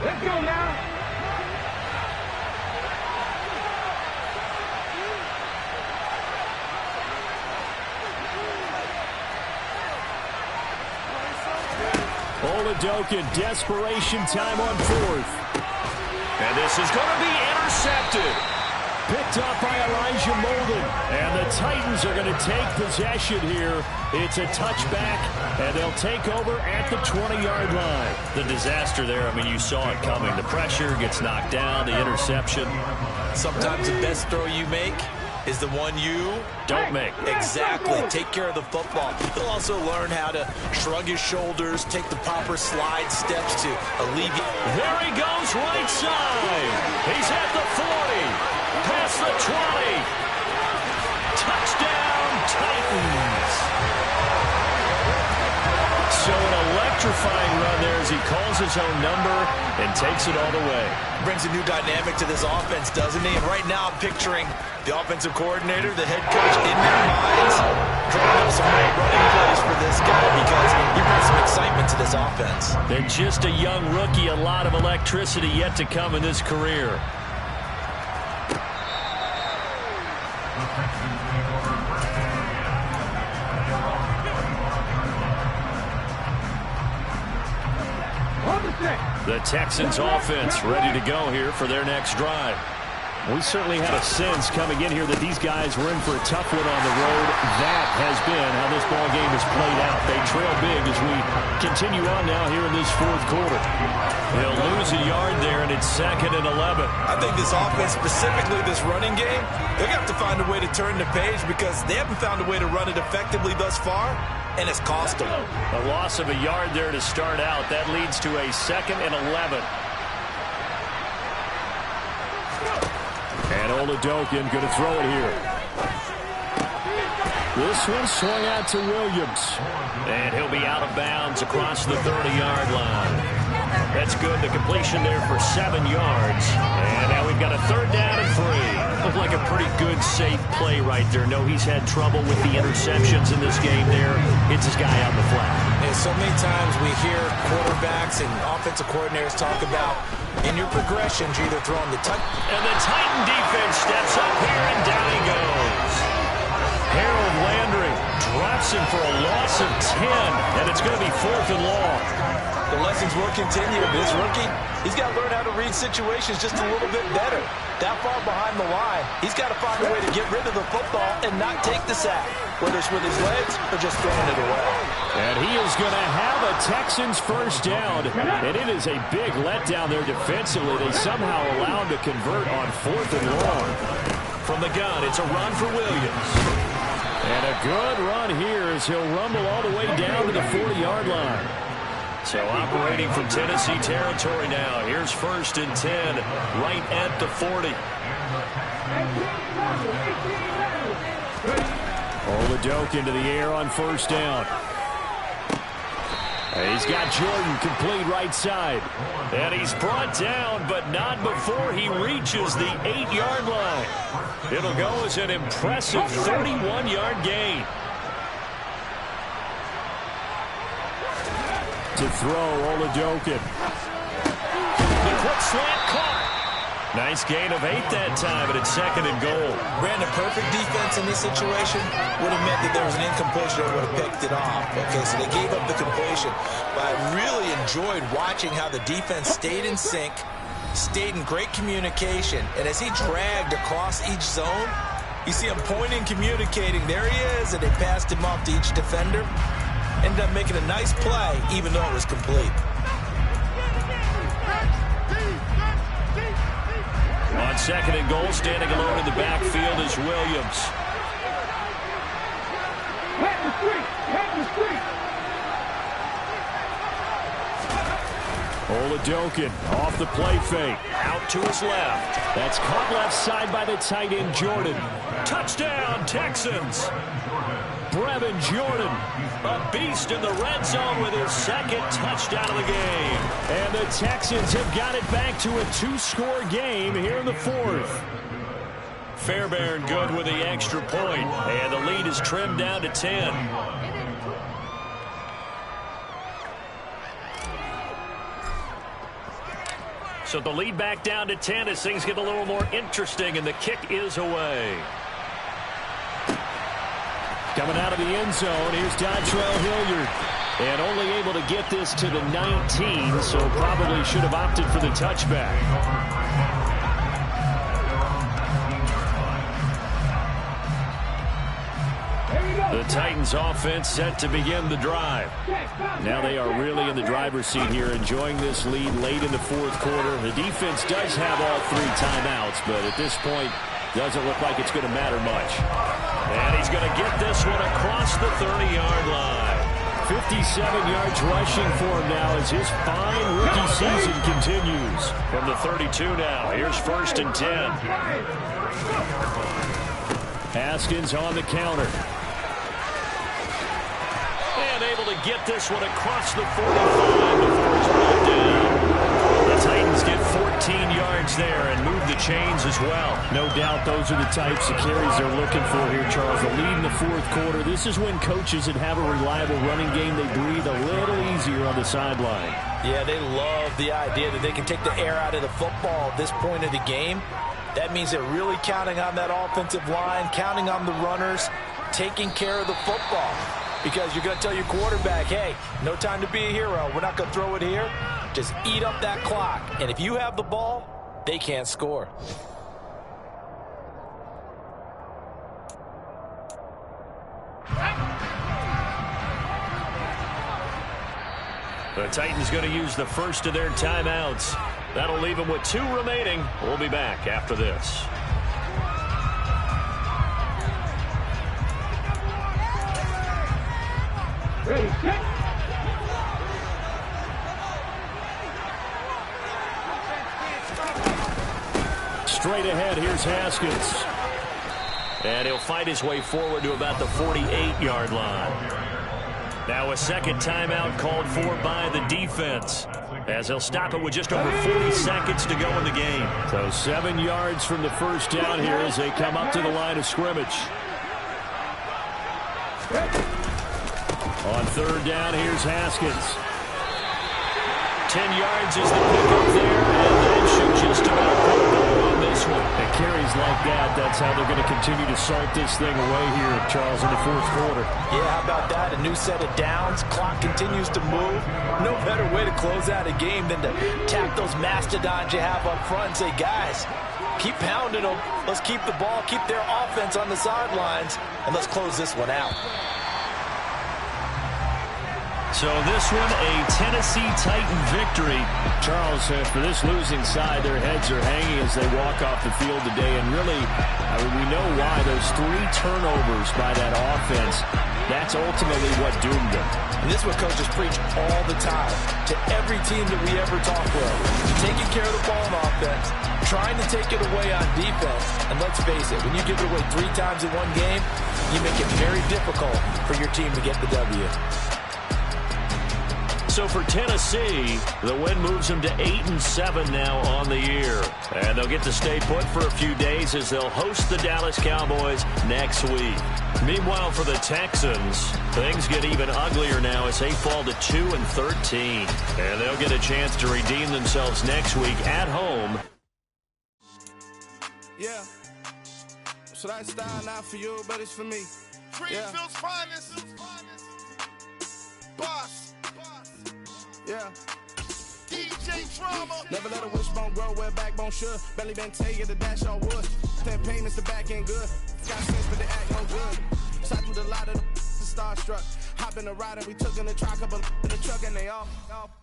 Let's go now. Oladokun, desperation time on 4th. And this is going to be intercepted. Picked up by Elijah Molden. And the Titans are going to take possession here. It's a touchback, and they'll take over at the 20-yard line. The disaster there, I mean, you saw it coming. The pressure gets knocked down, the interception. Sometimes the best throw you make is the one you don't make. Exactly. Take care of the football. He'll also learn how to shrug his shoulders, take the proper slide steps to alleviate. There he goes, right side. He's at the 40, past the 20. Touchdown, Titans. So an electrifying run there as he calls his own number and takes it all the way. Brings a new dynamic to this offense, doesn't he? And right now I'm picturing the offensive coordinator, the head coach in their minds, drawing up some more running plays for this guy because he brings some excitement to this offense. They're just a young rookie, a lot of electricity yet to come in his career. The Texans offense ready to go here for their next drive. We certainly had a sense coming in here that these guys were in for a tough one on the road. That has been how this ball game has played out. They trail big as we continue on now here in this 4th quarter. They'll lose a yard there, and it's 2nd and 11. I think this offense, specifically this running game, they're going to have to find a way to turn the page because they haven't found a way to run it effectively thus far. And it's cost them. A loss of a yard there to start out. That leads to a 2nd and 11. And Oladokun going to throw it here. This one swung out to Williams. And he'll be out of bounds across the 30-yard line. That's good. The completion there for 7 yards. And now we've got a 3rd down and 3. Looked like a pretty good, safe play right there. No, he's had trouble with the interceptions in this game there. Hits his guy out in the flat. And so many times we hear quarterbacks and offensive coordinators talk about in your progressions, you're either throwing the touch. And the Titan defense steps up here, and down he goes. Harold Landry drops him for a loss of 10, and it's going to be 4th and long. The lessons will continue. This rookie, he's got to learn how to read situations just a little bit better. That far behind the line, he's got to find a way to get rid of the football and not take the sack, whether it's with his legs or just throwing it away. And he is going to have a Texans 1st down, and it is a big letdown there defensively. They somehow allow him to convert on 4th and long. From the gun, it's a run for Williams. And a good run here as he'll rumble all the way down to the 40-yard line. So operating from Tennessee territory now. Here's 1st and 10 right at the 40. Oladokun into the air on 1st down. He's got Jordan complete right side. And he's brought down, but not before he reaches the 8-yard line. It'll go as an impressive 31-yard gain. To throw, Olajokin. The quick slant caught. Nice gain of 8 that time, and it's 2nd and goal. Brandon, perfect defense in this situation would have meant that there was an incompletion. They would have picked it off. Okay, so they gave up the completion. But I really enjoyed watching how the defense stayed in sync, stayed in great communication, and as he dragged across each zone, you see him pointing, communicating. There he is, and they passed him off to each defender. Ended up making a nice play, even though it was complete. On 2nd and goal, standing alone in the backfield is Williams. Olajokin off the play fake. Out to his left. That's caught left side by the tight end, Jordan. Touchdown, Texans. Brevin Jordan. A beast in the red zone with his 2nd touchdown of the game. And the Texans have got it back to a 2-score game here in the 4th. Fairbairn good with the extra point, and the lead is trimmed down to 10. So the lead back down to 10 as things get a little more interesting, and the kick is away. Coming out of the end zone, here's Dontrell Hilliard. And only able to get this to the 19, so probably should have opted for the touchback. The Titans offense set to begin the drive. Now they are really in the driver's seat here, enjoying this lead late in the 4th quarter. The defense does have all 3 timeouts, but at this point, doesn't look like it's going to matter much. And he's going to get this one across the 30-yard line. 57 yards rushing for him now as his fine rookie season continues. From the 32 now, here's 1st and 10. Haskins on the counter. And able to get this one across the 45 before he's brought down. The Titans get 14 yards there and move the chains as well. No doubt those are the types of carries they're looking for here, Charles. The lead in the 4th quarter. This is when coaches that have a reliable running game, they breathe a little easier on the sideline. Yeah, they love the idea that they can take the air out of the football at this point of the game. That means they're really counting on that offensive line, counting on the runners, taking care of the football. Because you're going to tell your quarterback, hey, no time to be a hero. We're not going to throw it here. Just eat up that clock. And if you have the ball, they can't score. The Titans going to use the first of their timeouts. That'll leave them with 2 remaining. We'll be back after this. Ready, set. Straight ahead, here's Haskins. And he'll fight his way forward to about the 48-yard line. Now a 2nd timeout called for by the defense, as they'll stop it with just over 40 seconds to go in the game. So 7 yards from the first down here as they come up to the line of scrimmage. On 3rd down, here's Haskins. 10 yards is the pickup there, and that should just about put a bow on this one. It carries like that. That's how they're going to continue to salt this thing away here, Charles, in the 4th quarter. Yeah, how about that? A new set of downs. Clock continues to move. No better way to close out a game than to tap those mastodons you have up front and say, guys, keep pounding them. Let's keep the ball, keep their offense on the sidelines, and let's close this one out. So this one, a Tennessee Titan victory. Charles, for this losing side, their heads are hanging as they walk off the field today. And really, we know why. Those 3 turnovers by that offense, that's ultimately what doomed them. And this is what coaches preach all the time to every team that we ever talk with. Taking care of the ball on offense, trying to take it away on defense. And let's face it, when you give it away 3 times in one game, you make it very difficult for your team to get the W. So for Tennessee, the win moves them to 8-7 now on the year. And they'll get to stay put for a few days as they'll host the Dallas Cowboys next week. Meanwhile, for the Texans, things get even uglier now as they fall to 2-13. And they'll get a chance to redeem themselves next week at home. Yeah. So that style not for you, but it's for me. Greenfield's finest. Boss. Yeah. DJ Drama. Never let a wishbone grow where backbone should. Belly been taking the dash on wood. 10 payments, the back end good. Got sense, but they act no good. Shot through the lot of the starstruck. Hop in the ride and we took in the truck, couple in the truck, and they all.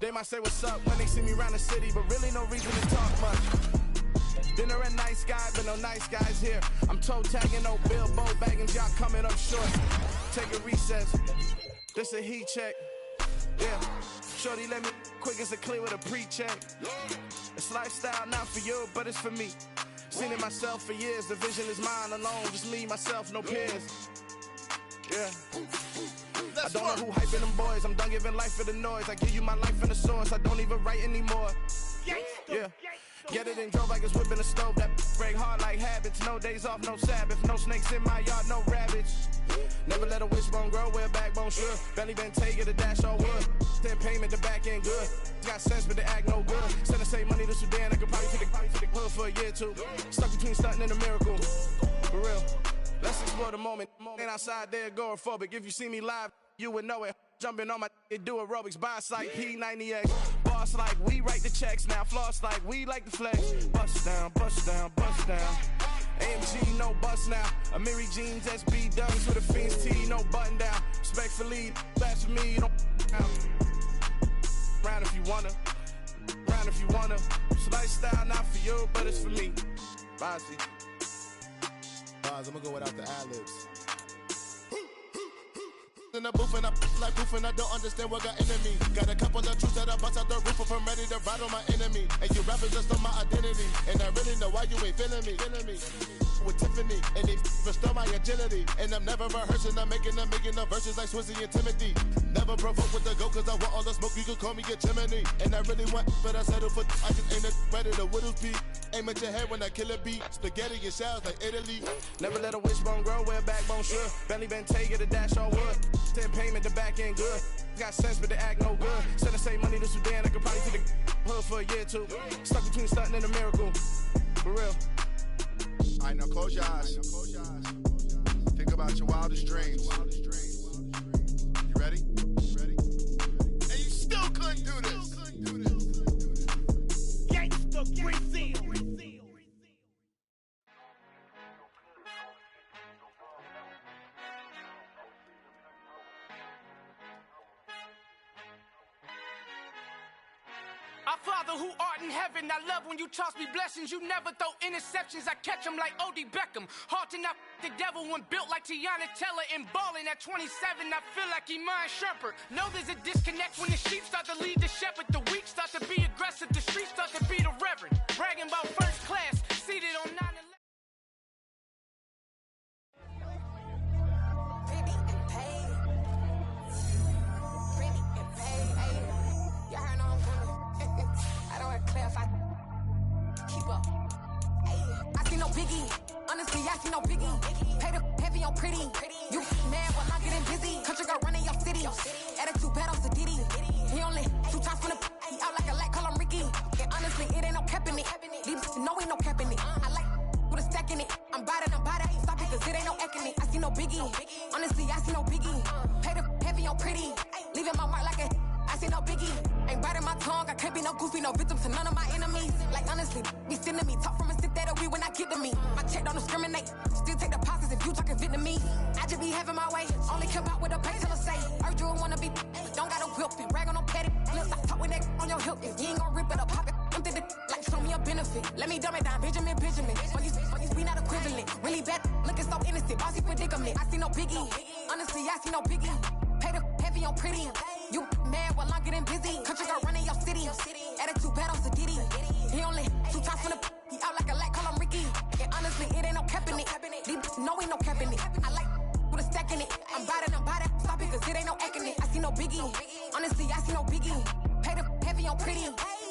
They might say what's up when they see me around the city, but really no reason to talk much. Dinner at nice guy, but no nice guys here. I'm toe tagging, no Bilbo bagging, y'all coming up short. Take a recess. This a heat check. Yeah. Shorty let me quick as a clear with a pre-check. It's lifestyle not for you, but it's for me. Seen it myself for years. The vision is mine alone. Just me, myself, no peers. Yeah. I don't know who hyping them boys. I'm done giving life for the noise. I give you my life in the source. I don't even write anymore. Yeah. Get it and drove like it's whipping a stove. That break hard like habits. No days off, no Sabbath. No snakes in my yard, no rabbits. Never let a wishbone grow where backbone should. Belly been taking the dash on wood. 10 payment, the back end good. Got sense, but they act no good. Send the same money to Sudan. I could probably take the hood for a year or two. Stuck between stunting and a miracle. For real. Let's explore the moment. Ain't outside there agoraphobic. If you see me live, you would know it. Jumping on my do aerobics, boss like P90X. Boss like we write the checks now. Floss like we like the flex. Bust down, bust down, bust down. AMG, no bust now. Amiri jeans, SB dunks with a Fiends T, no button down. Respectfully, that's for me, you don't round if you wanna. Round if you wanna. It's lifestyle not for you, but it's for me. Bossy. I'm gonna go without the ad-libs. In the booth and I like proof and I don't understand what got into me. Got a couple of truths that I bust out the roof if I'm ready to ride on my enemy. And you rappers just on my identity. And I really know why you ain't feeling me. With Tiffany and they restore my agility. And I'm never rehearsing, I'm making a million of verses like Swizzy and Timothy. Never provoke with the go cause I want all the smoke, you can call me a chimney. And I really want, but I settle for I just ain't ready to whittle beat. Aim at your head when I kill a beat. Spaghetti and shells like Italy. Never let a wishbone grow where backbone should. Belly been taking the dash on wood. 10 payment, the back end good. Got sense, but they act no good. Send the same money to Sudan. I could probably take the hood for a year or two. Stuck between stunting and a miracle. For real. All right, now close your eyes. Think about your wildest dreams. You ready? And you still couldn't do this. Gangsta Brazil. Our Father who art in heaven, I love when you toss me blessings. You never throw interceptions, I catch them like O.D. Beckham. Hard to not the devil when built like Tiana Teller and balling at 27. I feel like Iman Shumpert. Know there's a disconnect when the sheep start to lead the shepherd. The weak start to be aggressive, the streets start to be the reverend. Bragging about first class, seated on 9/11. I see no biggie, honestly I see no biggie. Pay the heavy on pretty. You mad while I'm getting busy. Country girl running your city. Attitude bad on Sadidi. He only 2 times from the he out like a light, call him Ricky. And honestly it ain't no cap in it. These know ain't no cap in it. I like with a stack in it. I'm bad, stop it cause it ain't no eck in it. I see no biggie, honestly I see no biggie. Pay the heavy on pretty. Leaving my mark like a I see no biggie. Ain't biting my tongue, I can't be no goofy, no victim to none of my enemies. Like honestly, be sending me talk from a sit that'll be when I get to me. My check don't discriminate, still take deposits if you talking Vietnamese. I just be having my way, only care about what the pay tell us say. Heard you wanna be, don't got a whip and rag on no petty. Lips, I talk with that on your hip, if you ain't gon' rip it up, pop it. Empty the like show me a benefit. Let me dumb it down, Benjamin. When we not equivalent, really bad, looking so innocent, bossy predicament. I see no biggie, honestly I see no biggie. Pay the heavy on pretty. You mad while I'm getting busy. Country girl running your city. Attitude bad on Sadidi. He only 2 times from the he out like a light, call him Ricky. And honestly, it ain't no cap in it. These know ain't no cap in it. I like with a stack in it. I'm bad, stop it cause it ain't no eck in it. I see no biggie. Honestly, I see no biggie. Pay the heavy on pretty.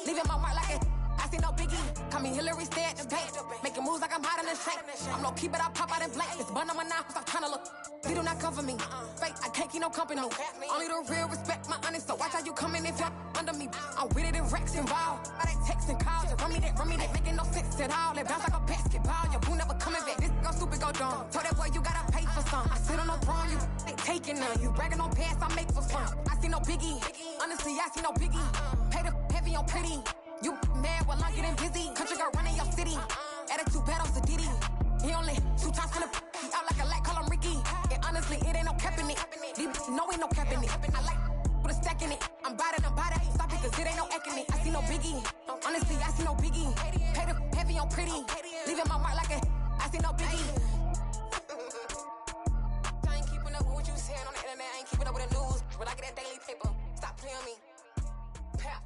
Leaving my mark like I see no biggie. Call me Hillary, stay at the bank. Making moves like I'm hot in the shank. I'm low key, but I pop out in blank. It's bun on my knife, stop trying to look. They do not cover me. Fake, I can't keep no company. Only the real respect my honest. So watch how you coming if you're under me. I'm with it in Rex involved. I they text and call. Just run me that, making no sense at all. They bounce like a basketball. Your boo never coming back. This go stupid, go dumb. Told that boy you gotta pay for some. I sit on no throne, you ain't taking none. You bragging on pants, I make for fun. I see no biggie. Honestly, I see no biggie. Pay the heavy on pretty. You mad while I'm getting busy. Country girl running your city. Attitude bad on Diddy. He only 2 times from the he out like a light, call him Ricky. And honestly, it ain't no cap in it. No, ain't no cap in it. I like put a stack in it. I'm bought it. Stop it, cause it ain't no eck in it. I see no biggie. Honestly, I see no biggie. Pay the heavy on pretty. Leaving my mark like I see no biggie. I ain't keeping up with what you saying on the internet. I ain't keeping up with the news. When I get that daily paper, stop playing me. Pap.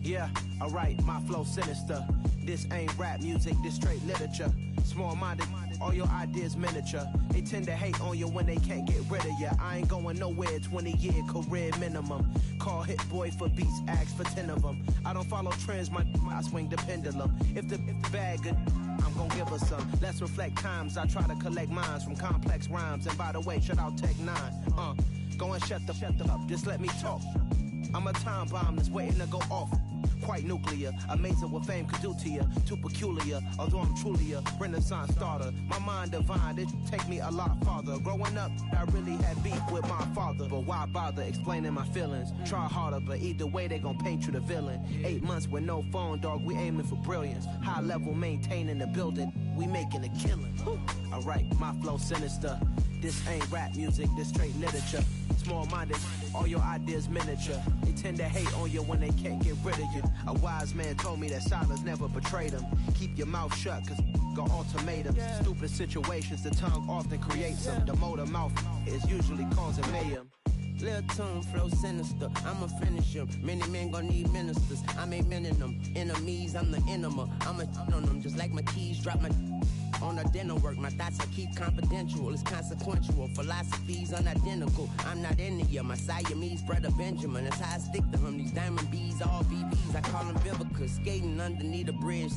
Yeah, alright, my flow sinister. This ain't rap music, this straight literature. Small-minded, all your ideas miniature. They tend to hate on you when they can't get rid of you. I ain't going nowhere, 20-year career minimum. Call Hit Boy for beats, ask for 10 of them. I don't follow trends, I swing the pendulum. If the bag good, I'm gon' give her some. Let's reflect times, I try to collect minds from complex rhymes. And by the way, shout out Tech 9. Go and shut the up, just let me talk. I'm a time bomb that's waiting to go off. Quite nuclear, amazing what fame could do to you. Too peculiar, although I'm truly a renaissance starter. My mind divine, it take me a lot farther. Growing up, I really had beef with my father. But why bother explaining my feelings? Try harder, but either way they gon' paint you the villain. 8 months with no phone, dog, we aiming for brilliance. High level maintaining the building, we making a killing. Alright, my flow sinister. This ain't rap music, this straight literature. Small-minded, all your ideas miniature. They tend to hate on you when they can't get rid of you. A wise man told me that silence never betrayed him. Keep your mouth shut, cause got ultimatums. Stupid situations, the tongue often creates them. The motor mouth is usually causing mayhem. Lil' tune, flow sinister, I'ma finish him. Many men gon' need ministers, I'm aiming them. Enemies, I'm the enema. I'ma on them, just like my keys, drop my on the dinner work. My thoughts I keep confidential, it's consequential. Philosophies unidentical, I'm not into you. My Siamese brother Benjamin, that's how I stick to him. These diamond bees, all BBs, I call them Vivica. Skating underneath a bridge.